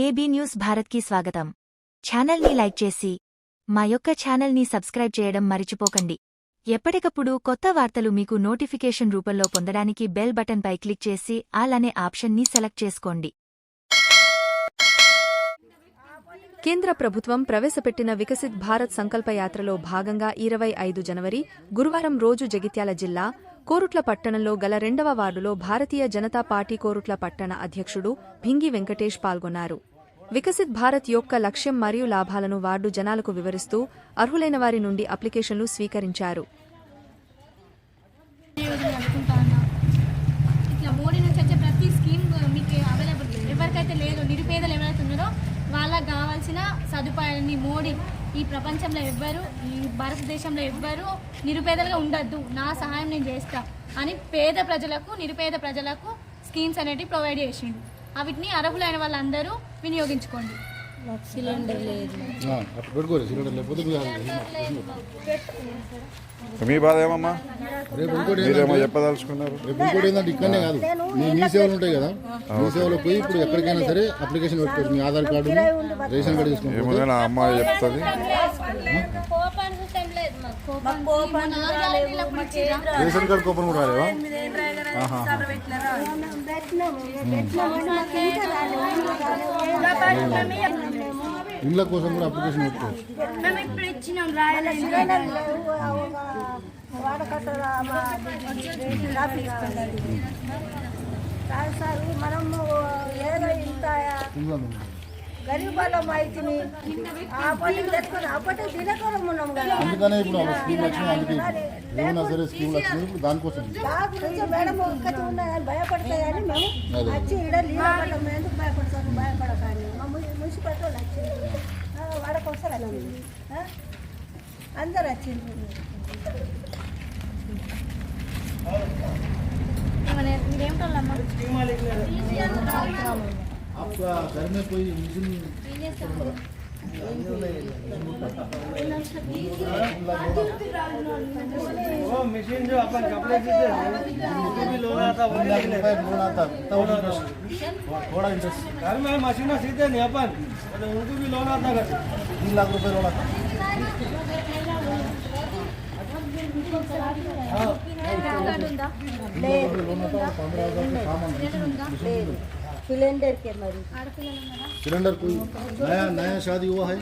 AB news భారత్కి స్వాగతం. ఛానల్ని లైక్ చేసి మా యొక్క ఛానల్ని సబ్స్క్రైబ్ చేయడం మరిచిపోకండి. ఎప్పటికప్పుడు కొత్త వార్తలు మీకు నోటిఫికేషన్ రూపంలో పొందడానికి బెల్ బటన్పై క్లిక్ చేసి ఆల్ అనే ఆప్షన్ని సెలెక్ట్ చేసుకోండి. కేంద్ర ప్రభుత్వం ప్రవేశపెట్టిన వికసిత్ భారత్ సంకల్ప యాత్రలో భాగంగా 25 జనవరి గురువారం రోజు జగిత్యాల జిల్లా కోరుట్ల పట్టణంలో గల 2వ వార్డులో భారతీయ జనతా పార్టీ కోరుట్ల పట్టణ అధ్యక్షుడు భింగి వెంకటేష్ పాల్గొన్నారు. వికసిత్ భారత్ యొక్క లక్ష్యం మరియు లాభాలను వార్డు జనాలకు వివరిస్తూ అర్హులైన వారి నుండి అప్లికేషన్లు స్వీకరించారు. వాళ్ళకి కావాల్సిన సదుపాయాలని మోడీ ఈ ప్రపంచంలో ఎవ్వరు ఈ భారతదేశంలో ఎవ్వరు నిరుపేదలుగా ఉండద్దు, నా సహాయం నేను చేస్తా అని పేద ప్రజలకు నిరుపేద ప్రజలకు స్కీమ్స్ అనేటివి ప్రొవైడ్ చేసిండు. వీటిని అర్హులైన వాళ్ళందరూ వినియోగించుకోండి. సిలిండర్ లేదు, మీ బాధ ఏమమ్మా? రేపు చెప్పదలుచుకున్నారు. రేపు ఇంకోటి ఏంటంటే ఇక్కడనే కాదు, మీ సేవలు ఉంటాయి కదా, మీ సేవలో పోయి ఇప్పుడు ఎక్కడికైనా సరే అప్లికేషన్ పెట్టుకోవచ్చు. మీ ఆధార్ కార్డు రేషన్ కార్డు తీసుకుంటే నా అమ్మాయి చెప్తుంది. రేషన్ కార్డు కూపన్ కూడా రాలేవా? ఇండ్ల కోసం కూడా అప్లికేషన్ పెట్టుకోవచ్చు. మనము ఏదో ఇంత గరీబాలం అవుతుంది, అప్పటికి తెచ్చుకొని అప్పటికి తినకరం ఉన్నాం కదా. అందుకనే ఇప్పుడు స్కీమ్ వచ్చినాయి, అందుకే ఏమైనా సరే స్కీమ్ వచ్చింది ఇప్పుడు దానికోసం. దాని గురించి మేడం ఒక్కటి ఉన్నాయని భయపడతాయని మేము వచ్చి ఇక్కడ లీవ్ పడ్డాము. ఎందుకు భయపడతారు? భయపడకండి. మా మున్సిపాలిటీ వాళ్ళు వచ్చింది, వాడకు వస్తారు అందరు వచ్చింది. आपका घर में कोई मशीन वो मशीन जो अपन कपड़े सीते उनको भी लोन आता, लोन आता थोड़ा इंटरेस्ट घर में मशीन सीते नहीं अपन, उनको भी लोन आता कर 3 लाख रुपए लोन आता. सिलेंडर के सिलेंडर कोई नया शादी हुआ है.